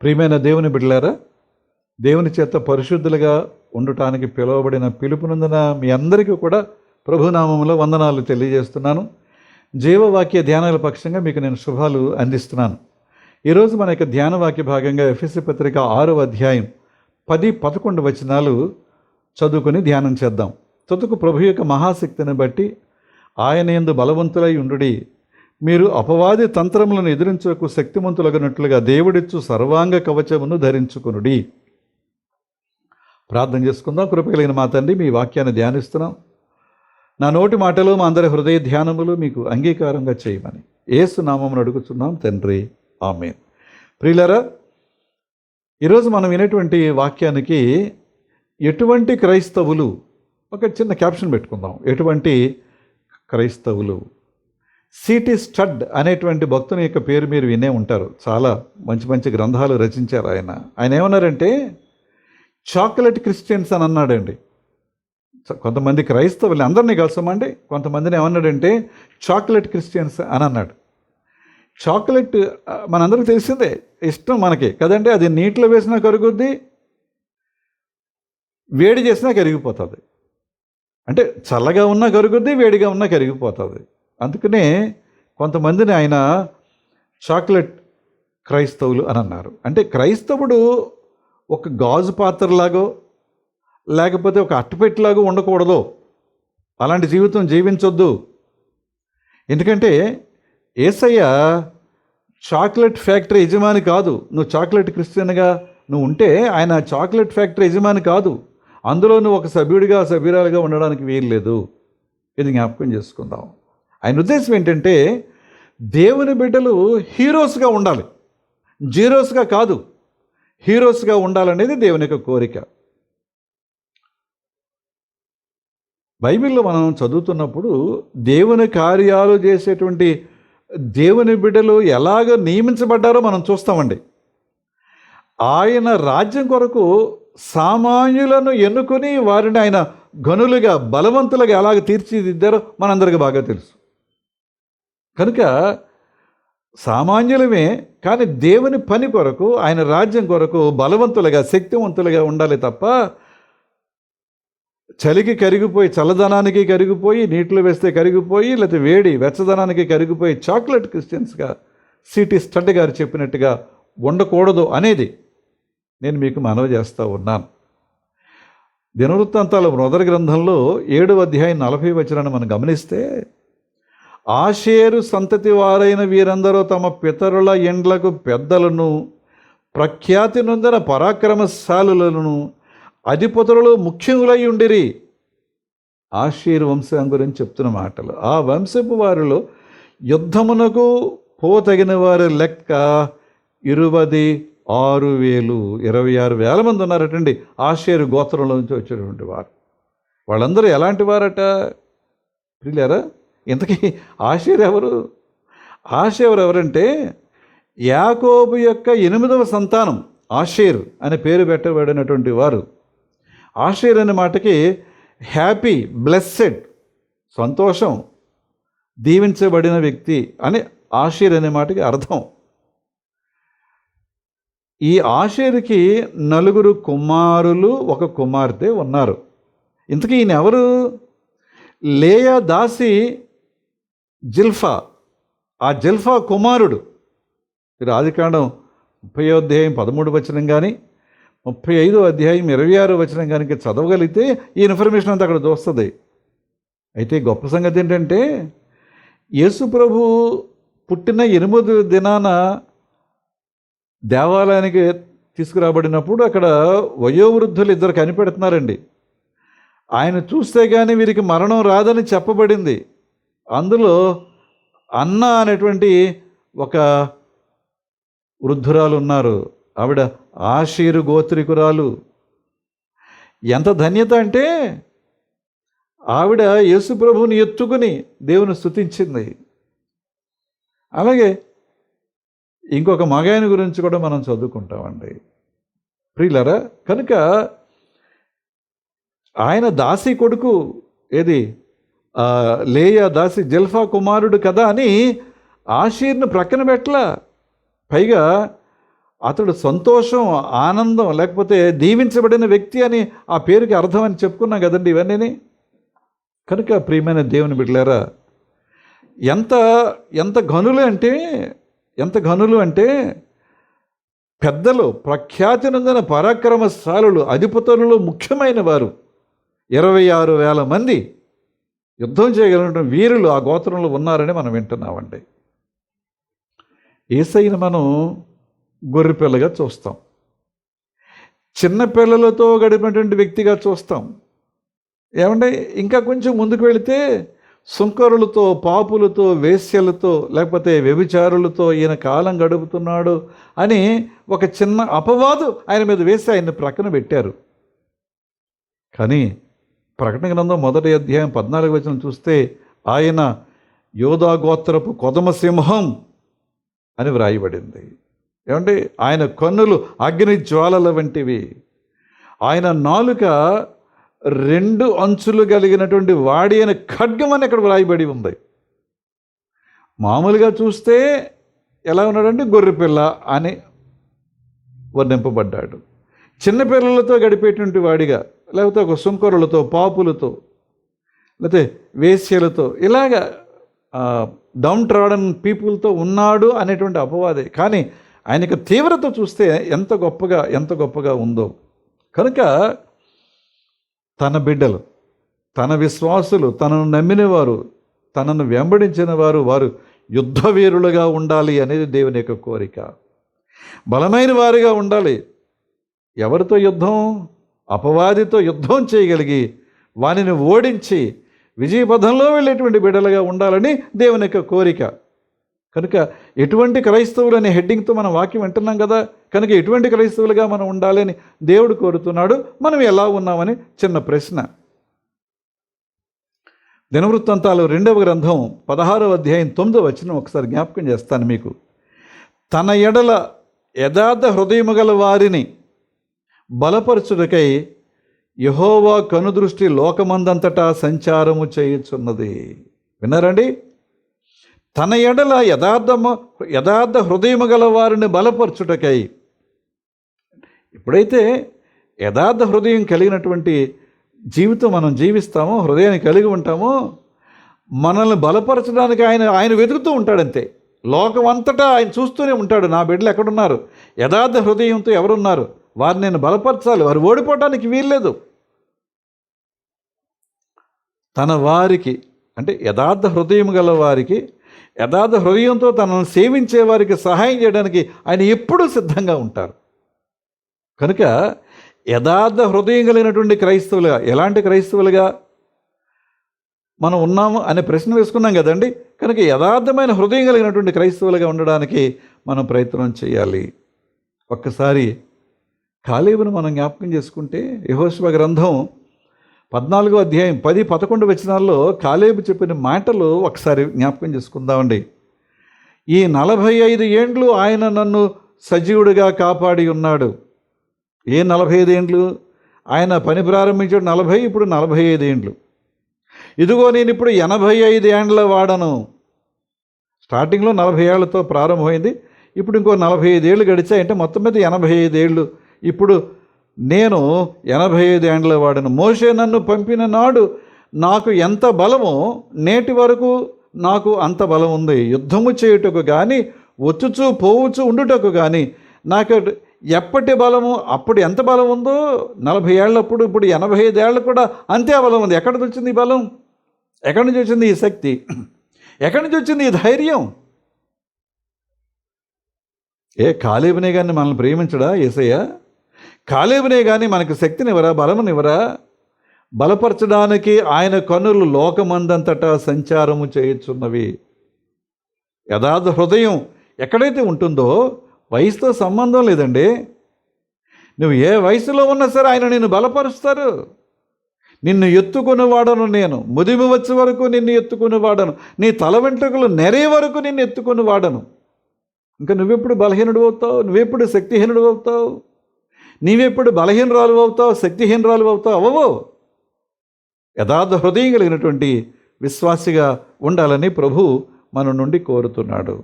ప్రియమైన దేవుని బిడ్డలారా, దేవుని చేత పరిశుద్ధులుగా ఉండటానికి పిలువబడిన పిలుపునందున మీ అందరికీ కూడా ప్రభునామంలో వందనాలు తెలియజేస్తున్నాను. జీవవాక్య ధ్యానాల పక్షంగా మీకు నేను శుభాలు అందిస్తున్నాను. ఈరోజు మన యొక్క ధ్యానవాక్య భాగంగా ఎఫెసీ పత్రిక 6వ అధ్యాయం 10-11 వచనాలు చదువుకొని ధ్యానం చేద్దాం. తుదకు ప్రభు యొక్క మహాశక్తిని బట్టి ఆయన యందు బలవంతులై ఉండుడి, మీరు అపవాది తంత్రములను ఎదిరించకు శక్తిమంతులగినట్లుగా దేవుడిచ్చు సర్వాంగ కవచమును ధరించుకునుడి. ప్రార్థన చేసుకుందాం. కృపగలిగిన మా తండ్రి, మీ వాక్యాన్ని ధ్యానిస్తున్నాం. నా నోటి మాటలు మా అందరి హృదయ ధ్యానములు మీకు అంగీకారంగా చేయమని యేసు నామమును అడుగుతున్నాం తండ్రి, ఆమేన్. ప్రియులారా, ఈరోజు మనం వినేటువంటి వాక్యానికి ఎటువంటి క్రైస్తవులు, ఒక చిన్న క్యాప్షన్ పెట్టుకుందాం. ఎటువంటి క్రైస్తవులు. సిటీ స్టడ్ అనేటువంటి భక్తుని యొక్క పేరు మీరు వినే ఉంటారు. చాలా మంచి మంచి గ్రంథాలు రచించారు ఆయన. ఆయన ఏమన్నారంటే చాక్లెట్ క్రిస్టియన్స్ అని అన్నాడండి. కొంతమంది క్రైస్తవులు అందరినీ కలుసమండి, కొంతమందిని ఏమన్నాడంటే చాక్లెట్ క్రిస్టియన్స్ అని అన్నాడు. చాక్లెట్ మనందరికీ తెలిసిందే, ఇష్టం మనకి కదండి. అది నీటిలో వేసినా కరుగుద్ది, వేడి చేసినా కరిగిపోతుంది. అంటే చల్లగా ఉన్నా కరుగుద్ది, వేడిగా ఉన్నా కరిగిపోతుంది. అందుకనే కొంతమందిని ఆయన చాక్లెట్ క్రైస్తవులు అని అన్నారు. అంటే క్రైస్తవుడు ఒక గాజు పాత్రలాగో లేకపోతే ఒక అట్టపెట్టలాగో ఉండకూడదు. అలాంటి జీవితం జీవించొద్దు. ఎందుకంటే యేసయ్య చాక్లెట్ ఫ్యాక్టరీ యజమాని కాదు. నువ్వు చాక్లెట్ క్రిస్టియన్గా నువ్వు ఉంటే ఆయన చాక్లెట్ ఫ్యాక్టరీ యజమాని కాదు. అందులో నువ్వు ఒక సభ్యురాలుగా ఉండడానికి వీల్లేదు. ఇది జ్ఞాపకం చేసుకుందాం. ఆయన ఉద్దేశం ఏంటంటే దేవుని బిడ్డలు హీరోస్గా ఉండాలి, జీరోస్గా కాదు. హీరోస్గా ఉండాలనేది దేవుని యొక్క కోరిక. బైబిల్లో మనం చదువుతున్నప్పుడు దేవుని కార్యాలు చేసేటువంటి దేవుని బిడ్డలు ఎలాగ నియమించబడ్డారో మనం చూస్తామండి. ఆయన రాజ్యం కొరకు సామాన్యులను ఎన్నుకొని వారిని ఆయన గనులుగా, బలవంతులుగా ఎలాగ తీర్చిదిద్దారో మనందరికీ బాగా తెలుసు. కనుక సామాన్యులమే, కానీ దేవుని పని కొరకు, ఆయన రాజ్యం కొరకు బలవంతులుగా, శక్తివంతులుగా ఉండాలి తప్ప చలికి కరిగిపోయి, చల్లదనానికి కరిగిపోయి, నీటిలో వేస్తే కరిగిపోయి, లేకపోతే వేడి వెచ్చదనానికి కరిగిపోయి చాక్లెట్ క్రిస్టియన్స్గా సిటీ స్టడ్ గారు చెప్పినట్టుగా ఉండకూడదు అనేది నేను మీకు మనవి చేస్తూ ఉన్నాను. దినవృత్తాంతాల మొదటి గ్రంథంలో 7వ అధ్యాయం 40 వచనాన్ని మనం గమనిస్తే, ఆషేరు సంతతి వారైన వీరందరూ తమ పితరుల ఎండ్లకు పెద్దలను, ప్రఖ్యాతి నొందిన పరాక్రమశాలులను, అధిపతులలో ముఖ్యులై ఉండిరి. ఆషేరు వంశం గురించి చెప్తున్న మాటలు. ఆ వంశపు వారిలో యుద్ధమునకు పోతగిన వారి లెక్క 26,000 మంది ఉన్నారటండి. ఆషేరు గోత్రంలో నుంచి వచ్చినటువంటి వారు. వాళ్ళందరూ ఎలాంటి వారట ప్రియులారా? ఇంతకీ ఆషేరు ఎవరు? ఆషేరు ఎవరంటే యాకోబు యొక్క 8వ సంతానం ఆషేర్ అనే పేరు పెట్టబడినటువంటి వారు. ఆషేర్ అనే మాటకి హ్యాపీ, బ్లెస్సెడ్, సంతోషం, దీవించబడిన వ్యక్తి అని ఆషేర్ అనే మాటకి అర్థం. ఈ ఆషేరుకి 4 కుమారులు, 1 కుమార్తె ఉన్నారు. ఇంతకీ ఈయన ఎవరు? లేయా దాసి జిల్ఫా. ఆ జిల్ఫా కుమారుడు. మీరు ఆదికాండం 30వ అధ్యాయం 13 వచనం కానీ 35వ అధ్యాయం 26వ వచనం కానీ చదవగలిగితే ఈ ఇన్ఫర్మేషన్ అంతా అక్కడ దోస్తుంది. అయితే గొప్ప సంగతి ఏంటంటే యేసు ప్రభు పుట్టిన 8వ దినాన దేవాలయానికి తీసుకురాబడినప్పుడు అక్కడ వయోవృద్ధులు 2 కనిపెడుతున్నారండి. ఆయన చూస్తే కానీ వీరికి మరణం రాదని చెప్పబడింది. అందులో అన్న అనేటువంటి ఒక వృద్ధురాలు ఉన్నారు. ఆవిడ ఆషేరు గోత్రికురాలు. ఎంత ధన్యత అంటే ఆవిడ యేసు ప్రభువుని ఎత్తుకుని దేవుని స్తుతించింది. అలాగే ఇంకొక మగాయన గురించి కూడా మనం చదువుకుంటామండి ప్రియులారా. కనుక ఆయన దాసి కొడుకు, ఏది లేయా దాసి జిల్ఫా కుమారుడు కదా అని ఆషేరును ప్రక్కన పెట్టలా. పైగా అతడు సంతోషం, ఆనందం, లేకపోతే దీవించబడిన వ్యక్తి అని ఆ పేరుకి అర్థం అని చెప్పుకున్నాం కదండి ఇవన్నీ. కనుక ప్రియమైన దేవుని బిడ్డలారా, ఎంత ఎంత ఘనులు అంటే పెద్దలు, ప్రఖ్యాతి నొందిన పరాక్రమశాలులు, అధిపతులలో ముఖ్యమైన వారు 26,000 మంది యుద్ధం చేయగలిగిన వీరులు ఆ గోత్రంలో ఉన్నారని మనం వింటున్నామండి. యేసయ్యను మనం గొర్రెపిల్లగా చూస్తాం, చిన్న పిల్లలతో గడిపినటువంటి వ్యక్తిగా చూస్తాం. ఏమంటే ఇంకా కొంచెం ముందుకు వెళితే సుంకరులతో, పాపులతో, వేశ్యలతో, లేకపోతే వ్యభిచారులతో ఈయన కాలం గడుపుతున్నాడు అని ఒక చిన్న అపవాదు ఆయన మీద వేసి ఆయన్ని ప్రక్కన పెట్టారు. కానీ ప్రకటన గ్రంథం 1వ అధ్యాయం 14వ వచనం చూస్తే ఆయన యోధా గోత్రపు కొదమ సింహం అని వ్రాయబడింది. ఏమంటే ఆయన కన్నులు అగ్ని జ్వాలల వంటివి, ఆయన నాలుక 2 అంచులు కలిగినటువంటి వాడి అయిన ఖడ్గం అని ఇక్కడ వ్రాయబడి ఉంది. మామూలుగా చూస్తే ఎలా ఉన్నాడంటే గొర్రెపిల్ల అని వర్ణింపబడ్డాడు. చిన్నపిల్లలతో గడిపేటువంటి వాడిగా, లేకపోతే ఒక సుంకరులతో, పాపులతో, లేకపోతే వేశ్యలతో, ఇలాగా డౌన్ ట్రాడన్ పీపుల్తో ఉన్నాడు అనేటువంటి అపవాదే. కానీ ఆయనకి తీవ్రత చూస్తే ఎంత గొప్పగా ఉందో. కనుక తన బిడ్డలు, తన విశ్వాసులు, తనను నమ్మిన వారు, తనను వెంబడించిన వారు యుద్ధ వీరులుగా ఉండాలి అనేది దేవుని యొక్క కోరిక. బలమైన వారిగా ఉండాలి. ఎవరితో యుద్ధం? అపవాదితో యుద్ధం చేయగలిగి వానిని ఓడించి విజయపథంలో వెళ్ళేటువంటి బిడ్డలుగా ఉండాలని దేవుని యొక్క కోరిక. కనుక ఎటువంటి క్రైస్తవులు అనే హెడ్డింగ్తో మనం వాక్యం వింటున్నాం కదా. కనుక ఎటువంటి క్రైస్తవులుగా మనం ఉండాలని దేవుడు కోరుతున్నాడు. మనం ఎలా ఉన్నామని చిన్న ప్రశ్న. దినవృత్తాంతాలు 2వ గ్రంథం 16వ అధ్యాయం 9వ వచనం ఒకసారి జ్ఞాపకం చేస్తాను మీకు. తన ఎడల యథార్థ హృదయము గల వారిని బలపరచుటకై యెహోవా కనుదృష్టి లోకమందంతటా సంచారము చేయుచున్నది. విన్నారండి? తన ఎడల యథార్థ హృదయము గల వారిని బలపరచుటకై. ఎప్పుడైతే యథార్థ హృదయం కలిగినటువంటి జీవితం మనం జీవిస్తామో, హృదయాన్ని కలిగి ఉంటామో, మనల్ని బలపరచడానికి ఆయన వెతుకుతూ ఉంటాడంతే. లోకం అంతటా ఆయన చూస్తూనే ఉంటాడు. నా బిడ్డలు ఎక్కడున్నారు? యథార్థ హృదయంతో ఎవరున్నారు? వారిని నేను బలపరచాలి. వారు ఓడిపోవటానికి వీల్లేదు. తన వారికి అంటే యథార్థ హృదయం గల వారికి, యథార్థ హృదయంతో తనను సేవించే వారికి సహాయం చేయడానికి ఆయన ఎప్పుడూ సిద్ధంగా ఉంటారు. కనుక యథార్థ హృదయం కలిగినటువంటి క్రైస్తవులుగా, ఎలాంటి క్రైస్తవులుగా మనం ఉన్నాము అనే ప్రశ్న వేసుకున్నాం కదండి. కనుక యథార్థమైన హృదయం కలిగినటువంటి క్రైస్తవులుగా ఉండడానికి మనం ప్రయత్నం చేయాలి. ఒక్కసారి కాలేబును మనం జ్ఞాపకం చేసుకుంటే, యెహోషువ గ్రంథం 14వ అధ్యాయం 10-11 వచనాల్లో కాలేబు చెప్పిన మాటలు ఒకసారి జ్ఞాపకం చేసుకుందామండి. ఈ 45 ఏండ్లు ఆయన నన్ను సజీవుడిగా కాపాడి ఉన్నాడు. ఏ 45 ఏండ్లు? ఆయన పని ప్రారంభించాడు 40, ఇప్పుడు 45 ఏండ్లు. ఇదిగో నేను ఇప్పుడు 85 ఏండ్ల వాడను. స్టార్టింగ్లో 40 ఏళ్లతో ప్రారంభమైంది. ఇప్పుడు ఇంకో 45 ఏళ్ళు గడిచాయంటే మొత్తం మీద 85 ఏళ్ళు. ఇప్పుడు నేను 85 ఏండ్ల వాడను. మోషే నన్ను పంపిన నాడు నాకు ఎంత బలమో నేటి వరకు నాకు అంత బలం ఉంది. యుద్ధము చేయుటకు కానీ, వచ్చుచూ పోవుచూ ఉండుటకు కానీ నాకు ఎప్పటి బలము, అప్పుడు ఎంత బలం ఉందో 40 ఏళ్ళప్పుడు, ఇప్పుడు 85 ఏళ్ళు కూడా అంతే బలం ఉంది. ఎక్కడి నుంచి వచ్చింది ఈ బలం? ఎక్కడి నుంచి వచ్చింది ఈ శక్తి? ఎక్కడి నుంచి వచ్చింది ఈ ధైర్యం? కాలేబునే కానీ మనల్ని ప్రేమించడా యేసయ్య? కాలేబునే కానీ మనకు శక్తినివ్వరా, బలమునివ్వరా? బలపరచడానికి ఆయన కన్నులు లోకమందంతటా సంచారము చేయుచున్నవి. యథార్థ హృదయం ఎక్కడైతే ఉంటుందో వయసుతో సంబంధం లేదండి. నువ్వు ఏ వయసులో ఉన్నా సరే ఆయన నిన్ను బలపరుస్తారు. నిన్ను ఎత్తుకునివాడను నేను, ముదిమి వచ్చే వరకు నిన్ను ఎత్తుకునివాడను, నీ తల వెంట్రుకలు నెరే వరకు నిన్ను ఎత్తుకునివాడను. ఇంకా నువ్వెప్పుడు బలహీనుడు అవుతావు? నువ్వెప్పుడు శక్తిహీనుడు అవుతావు? నీవెప్పుడు బలహీనరాలు అవుతావు, శక్తిహీనరాలు అవుతావు? అవ్వవు. యథార్థ హృదయం కలిగినటువంటి విశ్వాసిగా ఉండాలని ప్రభు మన నుండి కోరుతున్నాడు.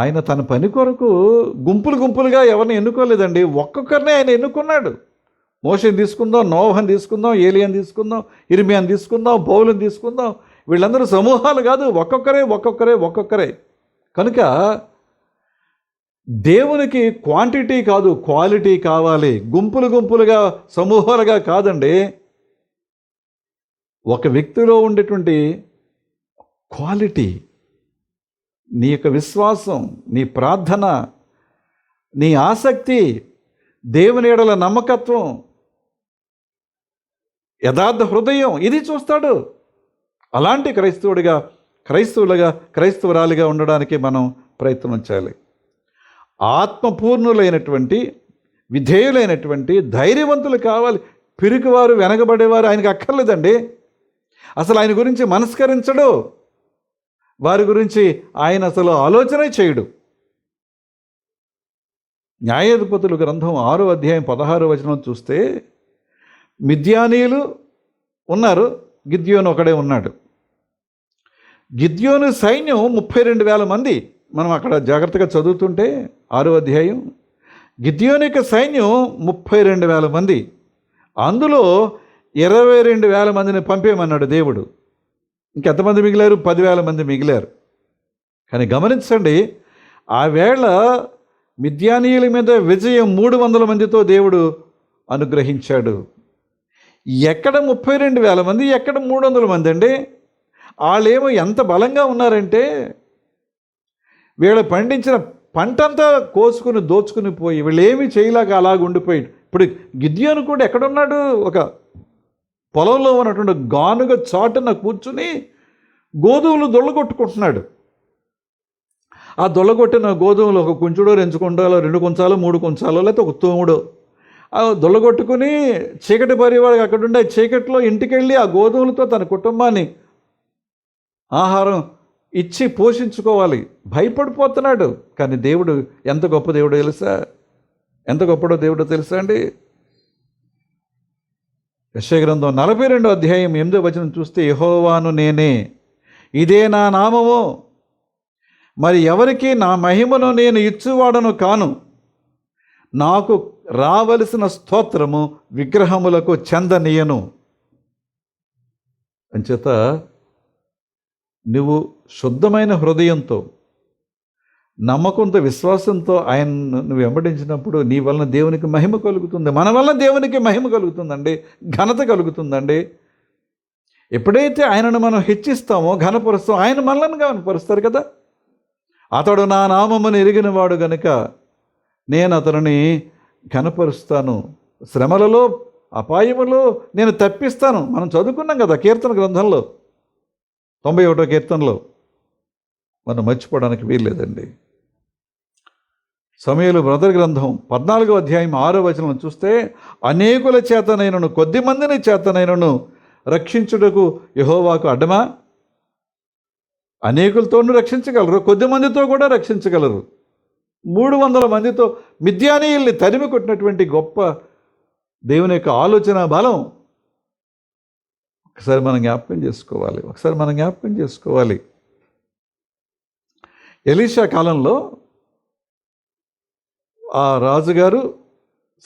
ఆయన తన పని కొరకు గుంపులు గుంపులుగా ఎవరిని ఎన్నుకోలేదండి, ఒక్కొక్కరిని ఆయన ఎన్నుకున్నాడు. మోషేని తీసుకుందాం, నోవహని తీసుకుందాం, ఏలియాని తీసుకుందాం, ఇర్మియాని తీసుకుందాం, పౌలుని తీసుకుందాం. వీళ్ళందరూ సమూహాలు కాదు, ఒక్కొక్కరే. కనుక దేవునికి క్వాంటిటీ కాదు, క్వాలిటీ కావాలి. గుంపులు గుంపులుగా, సమూహాలుగా కాదండి. ఒక వ్యక్తిలో ఉండేటువంటి క్వాలిటీ, నీ యొక్క విశ్వాసం, నీ ప్రార్థన, నీ ఆసక్తి, దేవుని యెడల నమ్మకత్వం, యథార్థ హృదయం, ఇది చూస్తాడు. అలాంటి క్రైస్తవురాలిగా ఉండడానికి మనం ప్రయత్నం చేయాలి. ఆత్మపూర్ణులైనటువంటి, విధేయులైనటువంటి, ధైర్యవంతులు కావాలి. పిరికివారు, వెనకబడేవారు ఆయనకు అక్కర్లేదండి. అసలు ఆయన గురించి మనస్కరించడు, వారి గురించి ఆయన అసలు ఆలోచనే చేయడు. న్యాయాధిపతుల గ్రంథం 6వ అధ్యాయం 16వ వచనం చూస్తే, మిద్యానీయులు ఉన్నారు, గిద్యోను ఒకడే ఉన్నాడు. గిద్యోను సైన్యం 32,000 మంది. మనం అక్కడ జాగ్రత్తగా చదువుతుంటే 6వ అధ్యాయం, గిద్యోను యొక్క సైన్యం 32,000 మంది. అందులో 22,000 మందిని పంపేయమన్నాడు దేవుడు. ఇంకెంతమంది మిగిలారు? 10,000 మంది మిగిలారు. కానీ గమనించండి, ఆ వేళ మిద్యానీయుల మీద విజయం 300 మందితో దేవుడు అనుగ్రహించాడు. ఎక్కడ 32,000 మంది, ఎక్కడ 300 మంది అండి? వాళ్ళేమో ఎంత బలంగా ఉన్నారంటే, వీళ్ళు పండించిన పంటంతా కోసుకుని దోచుకుని పోయి వీళ్ళు ఏమీ చేయలేక అలాగ ఉండిపోయి. ఇప్పుడు గిద్యోను కూడా ఎక్కడున్నాడు? ఒక పొలంలో ఉన్నటువంటి గానుగ చాటున కూర్చుని గోధుమలు దొల్లగొట్టుకుంటున్నాడు. ఆ దొల్లగొట్టిన గోధుమలు ఒక కుంచుడో, 2 కుంచాలో, 2 కుంచాలో, 3 కుంచాలో, లేకపోతే ఒక తోముడో దొల్లగొట్టుకుని చీకటి పరివాడికి అక్కడుండే చీకటిలో ఇంటికెళ్ళి ఆ గోధుమలతో తన కుటుంబాన్ని ఆహారం ఇచ్చి పోషించుకోవాలి. భయపడిపోతున్నాడు. కానీ దేవుడు ఎంత గొప్ప దేవుడో తెలుసా? ఎంత గొప్పడో దేవుడో తెలుసా అండి? యెషయా గ్రంథం 42వ అధ్యాయం 8వ వచనం చూస్తే, యెహోవాను నేనే, ఇదే నా నామము, మరి ఎవరికి నా మహిమను నేను ఇచ్చువాడను కాను, నాకు రావలసిన స్తోత్రము విగ్రహములకు చెందనీయను. అంచేత నువ్వు శుద్ధమైన హృదయంతో, నమ్మకంతో, విశ్వాసంతో ఆయన నువ్వు వెంబడించినప్పుడు నీ వలన దేవునికి మహిమ కలుగుతుంది. మన వలన దేవునికి మహిమ కలుగుతుందండి, ఘనత కలుగుతుందండి. ఎప్పుడైతే ఆయనను మనం హెచ్చిస్తామో, ఘనపరుస్తామో, ఆయన మనల్ని ఘనపరుస్తారు కదా. అతడు నా నామమును ఎరిగినవాడు గనుక నేను అతనిని ఘనపరుస్తాను, శ్రమలలో, అపాయములో నేను తప్పిస్తాను. మనం చదువుకున్నాం కదా కీర్తన గ్రంథంలో, 91వ కీర్తనలో. మనం మర్చిపోవడానికి వీల్లేదండి. సమూయేలు బ్రదర్ గ్రంథం 14వ అధ్యాయం 6వ వచనం చూస్తే, అనేకుల చేతనైనను, కొద్ది మందిని చేతనైనను రక్షించుటకు యెహోవాకు అడ్డమా? అనేకులతోనూ రక్షించగలరు, కొద్ది మందితో కూడా రక్షించగలరు. 300 మందితో మిద్యానీయుల్ని తరిమి కొట్టినటువంటి గొప్ప దేవుని యొక్క ఆలోచన బలం ఒకసారి మనం జ్ఞాపకం చేసుకోవాలి. ఎలీషా కాలంలో ఆ రాజుగారు,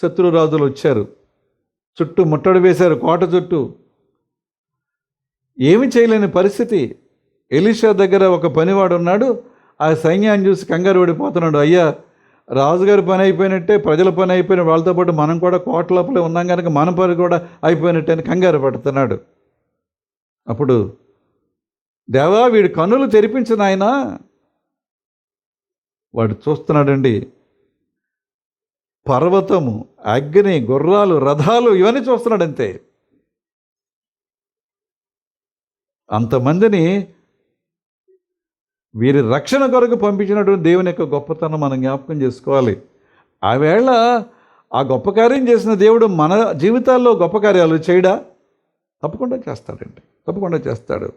శత్రు రాజులు వచ్చారు, చుట్టూ ముట్టడి వేశారు, కోట చుట్టూ. ఏమి చేయలేని పరిస్థితి. ఎలీషా దగ్గర ఒక పనివాడు ఉన్నాడు. ఆ సైన్యాన్ని చూసి కంగారు పడిపోతున్నాడు. అయ్యా, రాజుగారి పని అయిపోయినట్టే, ప్రజల పని అయిపోయిన వాళ్ళతో పాటు మనం కూడా కోట లోపలే ఉన్నాం కనుక మన పని కూడా అయిపోయినట్టే అని కంగారు పడుతున్నాడు. అప్పుడు, దేవా, వీడి కన్నులు తెరిపించిన ఆయన, వాడు చూస్తున్నాడండి. పర్వతము, అగ్ని, గుర్రాలు, రథాలు ఇవన్నీ చూస్తున్నాడు అంతే. అంతమందిని వీరి రక్షణ కొరకు పంపించినటువంటి దేవుని యొక్క గొప్పతనం మనం జ్ఞాపకం చేసుకోవాలి. ఆ వేళ ఆ గొప్ప కార్యం చేసిన దేవుడు మన జీవితాల్లో గొప్ప కార్యాలు చేయడా? తప్పకుండా చేస్తాడండి, తప్పకుండా చేస్తాడు.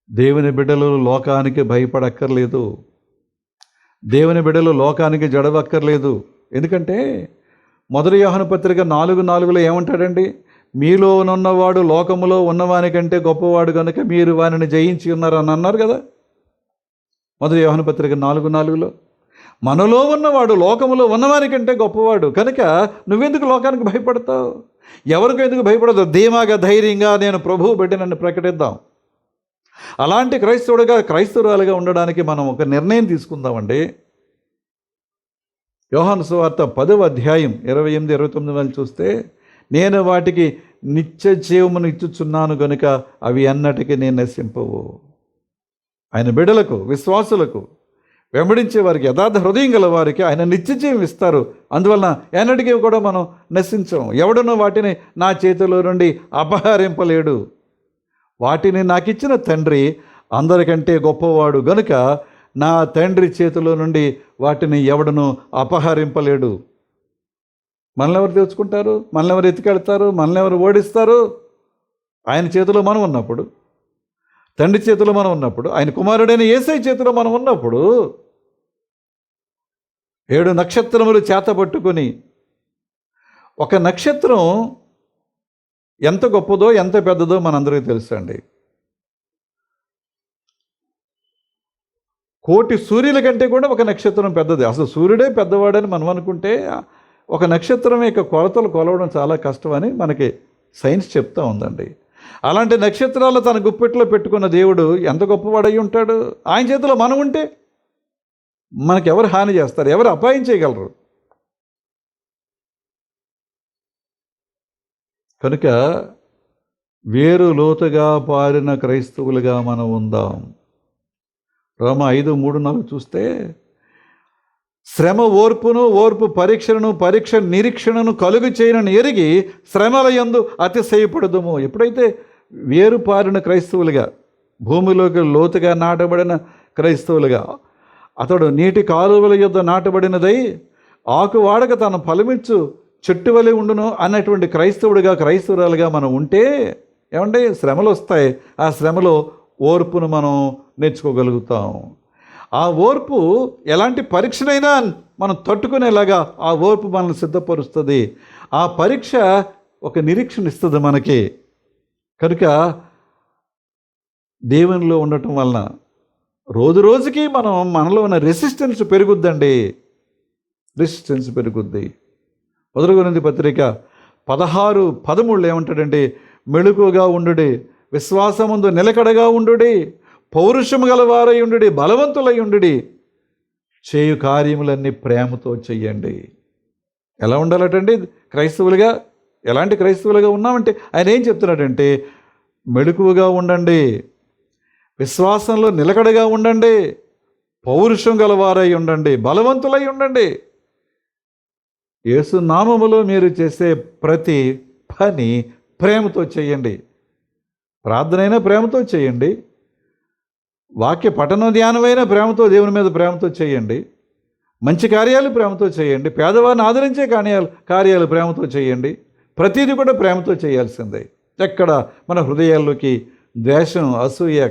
దేవుని బిడ్డలు లోకానికి భయపడక్కర్లేదు, దేవుని బిడ్డలు లోకానికి జడవక్కర్లేదు. ఎందుకంటే 1 యోహాను పత్రిక 4:4 ఏమంటాడండి? మీలోనున్నవాడు లోకములో ఉన్నవాని కంటే గొప్పవాడు కనుక మీరు వానిని జయించి ఉన్నారు అని అన్నారు కదా. మొదటి యోహాను పత్రిక 4:4లో మనలో ఉన్నవాడు లోకములో ఉన్నవారి కంటే గొప్పవాడు, కనుక నువ్వెందుకు లోకానికి భయపడతావు? ఎవరికి ఎందుకు భయపడదు? ధీమాగా ధైర్యంగా నేను ప్రభువు బిడ్డనని ప్రకటిద్దాం. అలాంటి క్రైస్తవురాలుగా ఉండడానికి మనం ఒక నిర్ణయం తీసుకుందామండి. యోహాను సువార్త 10వ అధ్యాయం 28, 29 చూస్తే, నేను వాటికి నిత్య జీవమును ఇచ్చుచున్నాను గనుక అవి అన్నటికీ నేను నశింపవు. ఆయన బిడ్డలకు, విశ్వాసులకు, వెంబడించే వారికి, యథార్థ హృదయం గల వారికి ఆయన నిత్య జీవం ఇస్తారు. అందువలన ఎన్నటికీ కూడా మనం నశించం. ఎవడనో వాటిని నా చేతిలో నుండి అపహరింపలేడు. వాటిని నాకు ఇచ్చిన తండ్రి అందరికంటే గొప్పవాడు గనుక నా తండ్రి చేతిలో నుండి వాటిని ఎవడను అపహరింపలేడు. మనల్ని ఎవరు తెచ్చుకుంటారు? మనల్ని ఎవరు ఎత్తుకెళ్తారు? మనల్ని ఎవరు ఓడిస్తారు? ఆయన చేతిలో మనం ఉన్నప్పుడు, తండ్రి చేతిలో మనం ఉన్నప్పుడు, ఆయన కుమారుడైన యేసయ్య చేతిలో మనం ఉన్నప్పుడు, 7 నక్షత్రములు చేతపట్టుకొని, ఒక నక్షత్రం ఎంత గొప్పదో ఎంత పెద్దదో మనందరికీ తెలుసండి. కోటి సూర్యుల కంటే కూడా ఒక నక్షత్రం పెద్దది. అసలు సూర్యుడే పెద్దవాడని మనం అనుకుంటే ఒక నక్షత్రం యొక్క కొలతలు కొలవడం చాలా కష్టమని మనకి సైన్స్ చెప్తా ఉందండి. అలాంటి నక్షత్రాలు తన గుప్పెట్లో పెట్టుకున్న దేవుడు ఎంత గొప్పవాడై ఉంటాడు? ఆయన చేతిలో మనం ఉంటే మనకి ఎవరు హాని చేస్తారు? ఎవరు అపాయం చేయగలరు? కనుక వేరు లోతుగా పారిన క్రైస్తవులుగా మనం ఉందాం. రోమా 5:3-4 చూస్తే, శ్రమ ఓర్పును, ఓర్పు పరీక్షను, పరీక్ష నిరీక్షణను కలుగు చేయనని ఎరిగి శ్రమల యందు అతిశయపడదుము. ఎప్పుడైతే వేరుపారిన క్రైస్తవులుగా, భూమిలోకి లోతుగా నాటబడిన క్రైస్తవులుగా, అతడు నీటి కాలువల యొద్ద నాటబడినదై ఆకు వాడక తను ఫలమిచ్చు చెట్టు వలె ఉండును అన్నటువంటి క్రైస్తవురాలుగా మనం ఉంటే ఏమంటే శ్రమలు వస్తాయి. ఆ శ్రమలో ఓర్పును మనం నేర్చుకోగలుగుతాం. ఆ ఓర్పు ఎలాంటి పరీక్షనైనా మనం తట్టుకునేలాగా ఆ ఓర్పు మనల్ని సిద్ధపరుస్తుంది. ఆ పరీక్ష ఒక నిరీక్షణ ఇస్తుంది మనకి. కనుక దేవునిలో ఉండటం వలన రోజు రోజుకి మనలో ఉన్న రెసిస్టెన్స్ పెరుగుద్దండి. రెసిస్టెన్స్ పెరుగుద్ది. 1 కొరింథీ పత్రిక 16:13 ఏమంటాడంటే, మెళుకుగా ఉండుడి, విశ్వాసముందు నిలకడగా ఉండుడి, పౌరుషము గలవారై ఉండుడి, బలవంతులై ఉండుడి, చేయు కార్యములన్నీ ప్రేమతో చెయ్యండి. ఎలా ఉండాలటండి క్రైస్తవులుగా? ఎలాంటి క్రైస్తవులుగా ఉన్నామంటే ఆయన ఏం చెప్తున్నాడంటే, మెళుకువగా ఉండండి, విశ్వాసంలో నిలకడగా ఉండండి, పౌరుషం గలవారై ఉండండి, బలవంతులై ఉండండి. యేసు నామములో మీరు చేసే ప్రతి పని ప్రేమతో చేయండి. ప్రార్థనైనా ప్రేమతో చేయండి, వాక్య పఠన ధ్యానమైనా ప్రేమతో, దేవుని మీద ప్రేమతో చేయండి, మంచి కార్యాలు ప్రేమతో చేయండి, పేదవారిని ఆదరించే కార్యాలు ప్రేమతో చేయండి. ప్రతిదీ కూడా ప్రేమతో చేయాల్సిందే. ఎక్కడ మన హృదయాల్లోకి ద్వేషం, అసూయ,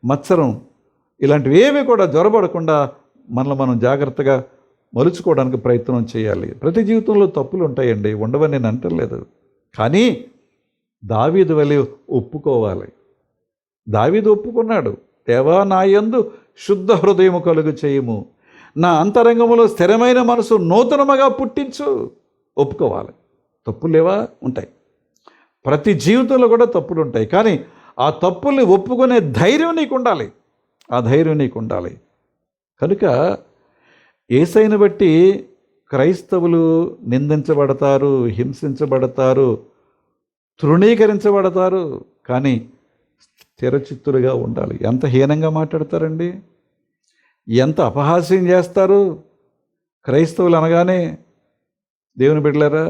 మత్సరం ఇలాంటివి ఏవి కూడా జ్వరబడకుండా మనల్ని మనం జాగ్రత్తగా మలుచుకోవడానికి ప్రయత్నం చేయాలి. ప్రతి జీవితంలో తప్పులు ఉంటాయండి, ఉండవని నేను అంటలేదు. కానీ దావీదు వలె ఒప్పుకోవాలి. దావీదు ఒప్పుకున్నాడు, దేవా నా యందు శుద్ధ హృదయము కలుగు చేయము, నా అంతరంగములో స్థిరమైన మనసు నూతనముగా పుట్టించు. ఒప్పుకోవాలి. తప్పులు లేవా? ఉంటాయి. ప్రతి జీవితంలో కూడా తప్పులు ఉంటాయి. కానీ ఆ తప్పుల్ని ఒప్పుకునే ధైర్యం నీకు ఉండాలి. ఆ ధైర్యం నీకు ఉండాలి. కనుక యేసయ్యను బట్టి క్రైస్తవులు నిందించబడతారు, హింసించబడతారు, తృణీకరించబడతారు. కానీ స్థిరచిత్తులుగా ఉండాలి. ఎంత హీనంగా మాట్లాడతారండి, ఎంత అపహాస్యం చేస్తారు క్రైస్తవులు అనగానే. దేవుని బిడ్డలారా,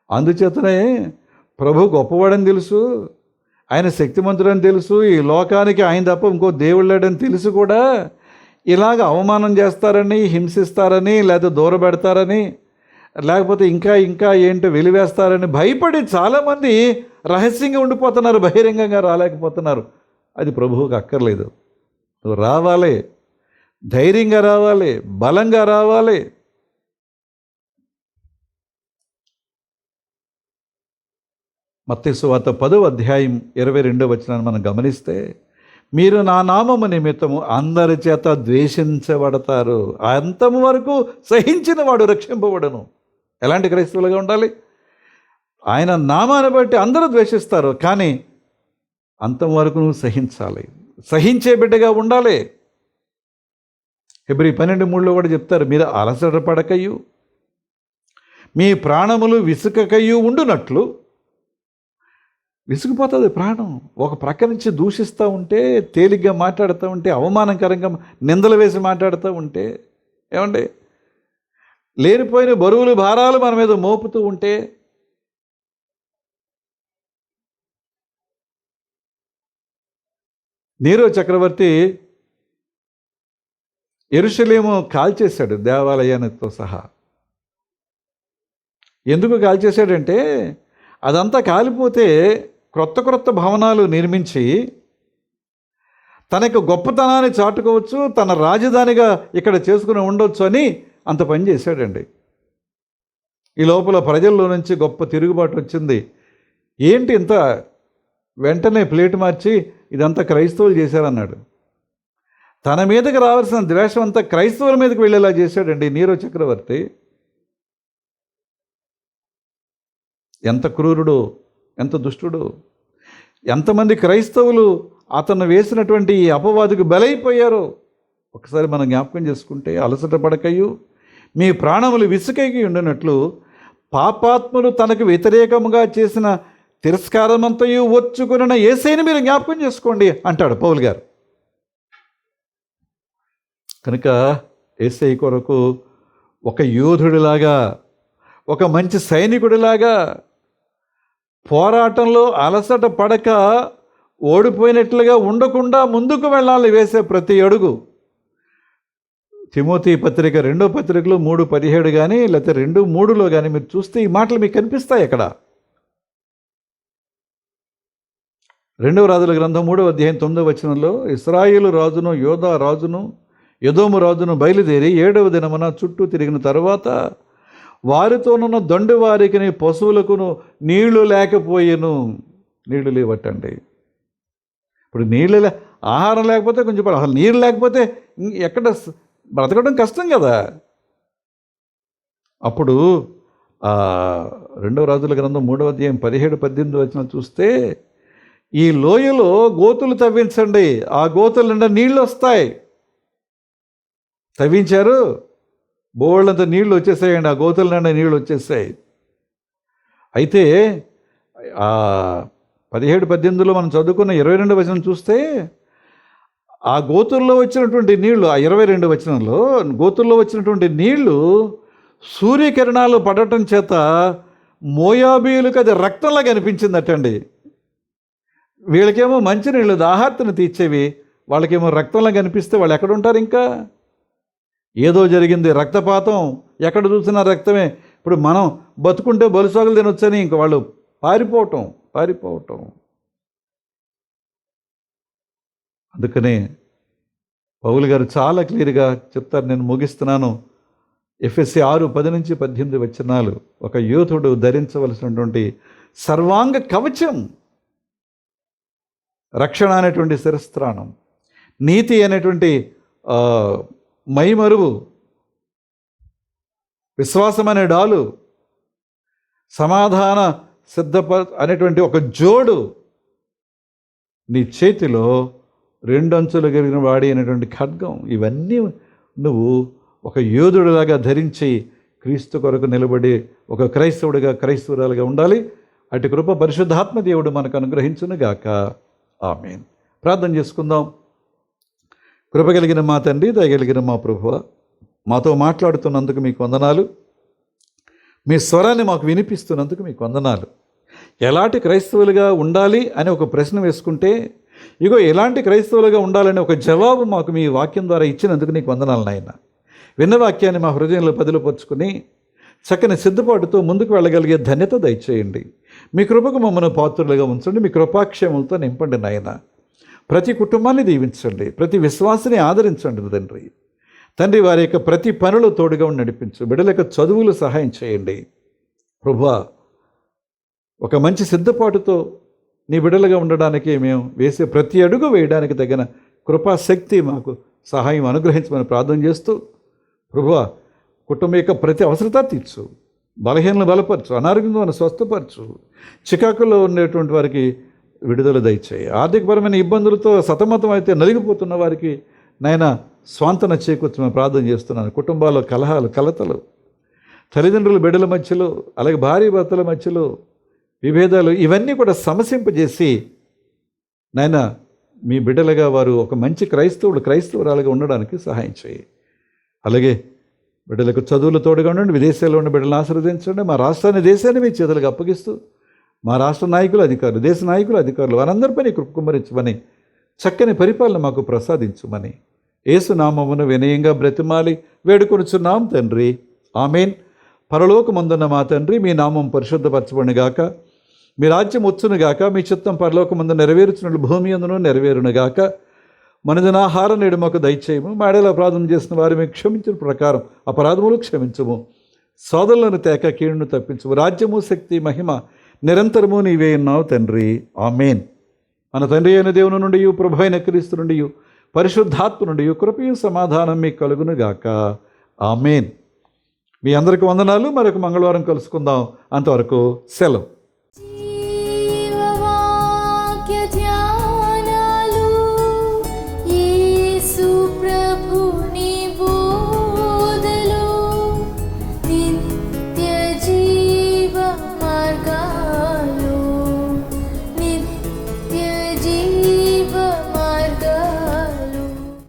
అందుచేతనే ప్రభు గొప్పవాడని తెలుసు, ఆయన శక్తిమంతుడని తెలుసు, ఈ లోకానికి ఆయన తప్ప ఇంకో దేవుడు లేడని తెలుసు కూడా ఇలాగ అవమానం చేస్తారని, హింసిస్తారని, లేకపోతే దూరపెడతారని, లేకపోతే ఇంకా ఏంటో వెలివేస్తారని భయపడి చాలామంది రహస్యంగా ఉండిపోతున్నారు, బహిరంగంగా రాలేకపోతున్నారు. అది ప్రభువుకి అక్కర్లేదు. నువ్వు రావాలి, ధైర్యంగా రావాలి, బలంగా రావాలి. మత్తయి సువార్త 10వ అధ్యాయం 22వ వచనాన్ని మనం గమనిస్తే, మీరు నా నామము నిమిత్తము అందరి చేత ద్వేషించబడతారు, అంతము వరకు సహించిన వాడు రక్షింపబడను. ఎలాంటి క్రైస్తవులుగా ఉండాలి? ఆయన నామాన్ని బట్టి అందరూ ద్వేషిస్తారు, కానీ అంతం వరకు నువ్వు సహించాలి, సహించే బిడ్డగా ఉండాలి. హెబ్రీ 12:3 కూడా చెప్తారు, మీరు అలసట పడకయు మీ ప్రాణములు విసుకకయు ఉండునట్లు. విసుగుపోతుంది ప్రాణం. ఒక ప్రక్క నుంచి దూషిస్తూ ఉంటే, తేలిగ్గా మాట్లాడుతూ ఉంటే, అవమానకరంగా నిందలు వేసి మాట్లాడుతూ ఉంటే, ఏమండి, లేనిపోయిన బరువులు భారాలు మన మీద మోపుతూ ఉంటే, నీరో చక్రవర్తి యెరూషలేము కాల్చేశాడు, దేవాలయానితో సహా. ఎందుకు కాల్చేశాడంటే, అదంతా కాలిపోతే క్రొత్త భవనాలు నిర్మించి తన యొక్క గొప్పతనాన్ని చాటుకోవచ్చు, తన రాజధానిగా ఇక్కడ చేసుకుని ఉండొచ్చు అని అంత పని చేశాడండి. ఈ లోపల ప్రజల్లో నుంచి గొప్ప తిరుగుబాటు వచ్చింది. ఏంటి ఇంత, వెంటనే ప్లేట్ మార్చి ఇదంతా క్రైస్తవులు చేశారన్నాడు. తన మీదకి రావాల్సిన ద్వేషం అంతా క్రైస్తవుల మీదకి వెళ్ళేలా చేశాడండి నీరో చక్రవర్తి. ఎంత క్రూరుడు, ఎంత దుష్టుడు. ఎంతమంది క్రైస్తవులు అతను వేసినటువంటి ఈ అపవాదికి బలైపోయారో ఒకసారి మనం జ్ఞాపకం చేసుకుంటే, అలసట పడకయు మీ ప్రాణములు విసుకైకి ఉండినట్లు పాపాత్ములు తనకు వ్యతిరేకముగా చేసిన తిరస్కారమంతయు వచ్చుకున్న యేసయ్యని మీరు జ్ఞాపకం చేసుకోండి అంటాడు పౌలు గారు. కనుక యేసయ్య కొరకు ఒక యోధుడిలాగా, ఒక మంచి సైనికుడిలాగా పోరాటంలో అలసట పడక ఓడిపోయినట్లుగా ఉండకుండా ముందుకు వెళ్ళాలి వేసే ప్రతి అడుగు. తిమోతి పత్రిక 2వ పత్రికలో 3:17 కానీ లేకపోతే 2:3లో కానీ మీరు చూస్తే ఈ మాటలు మీకు కనిపిస్తాయి. అక్కడ 2వ రాజుల గ్రంథం 3వ అధ్యాయం 9వ వచనంలో, ఇశ్రాయేలు రాజును యోధా రాజును ఎదోము రాజును బయలుదేరి 7వ దినమున చుట్టూ తిరిగిన తర్వాత వారితోనున్న దండు వారికి పశువులకును నీళ్లు లేకపోయేను. నీళ్లు లేవట్టండి. ఇప్పుడు ఆహారం లేకపోతే కొంచెం, అసలు నీళ్ళు లేకపోతే ఎక్కడ బ్రతకడం కష్టం కదా. అప్పుడు 2వ రాజుల గ్రంథం 3వ అధ్యాయం 17-18 వచనం చూస్తే, ఈ లోయలో గోతులు తవ్వించండి, ఆ గోతుల నిండా నీళ్ళు వస్తాయి. తవ్వించారు, బోళ్ళంత నీళ్లు వచ్చేసాయండి, ఆ గోతుల నిండా నీళ్ళు వచ్చేసాయి. అయితే 17-18లో మనం చదువుకున్న 22వ వచనం చూస్తే, ఆ గోతుల్లో వచ్చినటువంటి నీళ్లు, ఆ 22వ వచనంలో గోతుల్లో వచ్చినటువంటి నీళ్లు సూర్యకిరణాలు పడటం చేత మోయాబీయులకు అది రక్తంలా కనిపించిందటండి. వీళ్ళకేమో మంచినీళ్ళు దాహార్తను తీర్చేవి, వాళ్ళకేమో రక్తంలా కనిపిస్తే వాళ్ళు ఎక్కడ ఉంటారు? ఇంకా ఏదో జరిగింది, రక్తపాతం, ఎక్కడ చూసినా రక్తమే. ఇప్పుడు మనం బతుకుంటే బలుసాగులు తినొచ్చని ఇంక వాళ్ళు పారిపోవటం. అందుకనే పౌలు గారు చాలా క్లియర్గా చెప్తారు, నేను ముగిస్తున్నాను. ఎఫెసీ 6:10-18 వచనాలు, ఒక యోధుడు ధరించవలసినటువంటి సర్వాంగ కవచం, రక్షణ అనేటువంటి శిరస్త్రాణం, నీతి అనేటువంటి మైమరువు, విశ్వాసం అనే డాలు, సమాధాన అనేటువంటి ఒక జోడు, నీ చేతిలో 2 అంచులు కలిగిన వాడి అనేటువంటి ఖడ్గం, ఇవన్నీ నువ్వు ఒక యోధుడిలాగా ధరించి క్రీస్తు కొరకు నిలబడి ఒక క్రైస్తవుడిగా, క్రైస్తవురాలుగా ఉండాలి. అటు కృప పరిశుద్ధాత్మ దేవుడు మనకు అనుగ్రహించునుగాక. ఆమేన్. ప్రార్థన చేసుకుందాం. కృప కలిగిన మా తండ్రి, దయగలిగిన మా ప్రభువా, మాతో మాట్లాడుతున్నందుకు మీకు వందనాలు. మీ స్వరాన్ని మాకు వినిపిస్తున్నందుకు మీకు వందనాలు. ఎలాంటి క్రైస్తవులుగా ఉండాలి అని ఒక ప్రశ్న వేసుకుంటే, ఇగో ఎలాంటి క్రైస్తవులుగా ఉండాలని ఒక జవాబు మాకు మీ వాక్యం ద్వారా ఇచ్చినందుకు నీకు వందనాలు నాయన. విన్న వాక్యాన్ని మా హృదయంలో పదిలపరుచుకుని చక్కని సిద్ధపాటుతో ముందుకు వెళ్ళగలిగే ధన్యత దయచేయండి. మీ కృపకు మమ్మల్ని పాత్రులుగా ఉంచండి. మీ కృపాక్షేమంతో నింపండి నాయన. ప్రతి కుటుంబాన్ని దీవించండి, ప్రతి విశ్వాసిని ఆదరించండి తండ్రి. తండ్రి, వారి యొక్క ప్రతి పనులు తోడుగా నడిపించు. బిడ్డల యొక్క చదువులు సహాయం చేయండి ప్రభువా. ఒక మంచి సిద్ధపాటుతో నీ బిడ్డలుగా ఉండడానికి మేము వేసే ప్రతి అడుగు వేయడానికి తగిన కృపాశక్తి మాకు సహాయం అనుగ్రహించమని ప్రార్థన చేస్తూ, ప్రభువా కుటుంబం యొక్క ప్రతి అవసరత తీర్చు, బలహీనలు బలపరచు, అనారోగ్యంలో స్వస్థపరచు, చికాకులో ఉండేటువంటి వారికి విడుదల దయచేయి, ఆర్థికపరమైన ఇబ్బందులతో సతమతం అయితే నలిగిపోతున్న వారికి నాయన స్వాంతన చేకూర్చమని ప్రార్థన చేస్తున్నాను. కుటుంబాల్లో కలహాలు, కలతలు, తల్లిదండ్రుల బిడ్డల మధ్యలో, అలాగే భార్య భర్తల మధ్యలో విభేదాలు, ఇవన్నీ కూడా సమసింపజేసి నాయన మీ బిడ్డలుగా వారు ఒక మంచి క్రైస్తవురాలుగా ఉండడానికి సహాయం చేయి. అలాగే బిడ్డలకు చదువులు తోడుగా ఉండండి, విదేశాల్లో ఉన్న బిడ్డలను ఆశీర్వదించండి. మా రాష్ట్రాన్ని, దేశాన్ని మీ చేతులకు అప్పగిస్తూ, మా రాష్ట్ర నాయకులు, అధికారులు, దేశ నాయకులు, అధికారులు వారందరిపై నీ కృప కుమ్మరించమని, చక్కని పరిపాలన మాకు ప్రసాదించుమని యేసు నామమున వినయంగా బ్రతిమాలి వేడుకొనుచున్నాం తండ్రి, ఆమేన్. పరలోకమందున్న మా తండ్రి, మీ నామం పరిశుద్ధపరచబడునుగాక, మీ రాజ్యం వచ్చునుగాక, మీ చిత్తం పరలోకమందు నెరవేర్చున్నట్లు భూమి అందును నెరవేరునుగాక. మనదినాహారం నేడు మాకు దయచేయము, మా ఎడల అపరాధం చేసిన వారు మేము క్షమించిన ప్రకారం అపరాధములు క్షమించము, సోదరులను తేక కీడును తప్పించము. రాజ్యము, శక్తి, మహిమ నిరంతరము నీవే ఉన్నావు తండ్రి, ఆమేన్. మన తండ్రి అయిన దేవుని నుండి, ప్రభు అయిన క్రీస్తు నుండి, పరిశుద్ధాత్మ నుండి కృపయు సమాధానం మీకు కలుగునుగాక, ఆమేన్. మీ అందరికీ వందనాలు. మరొక మంగళవారం కలుసుకుందాం. అంతవరకు సెలవు.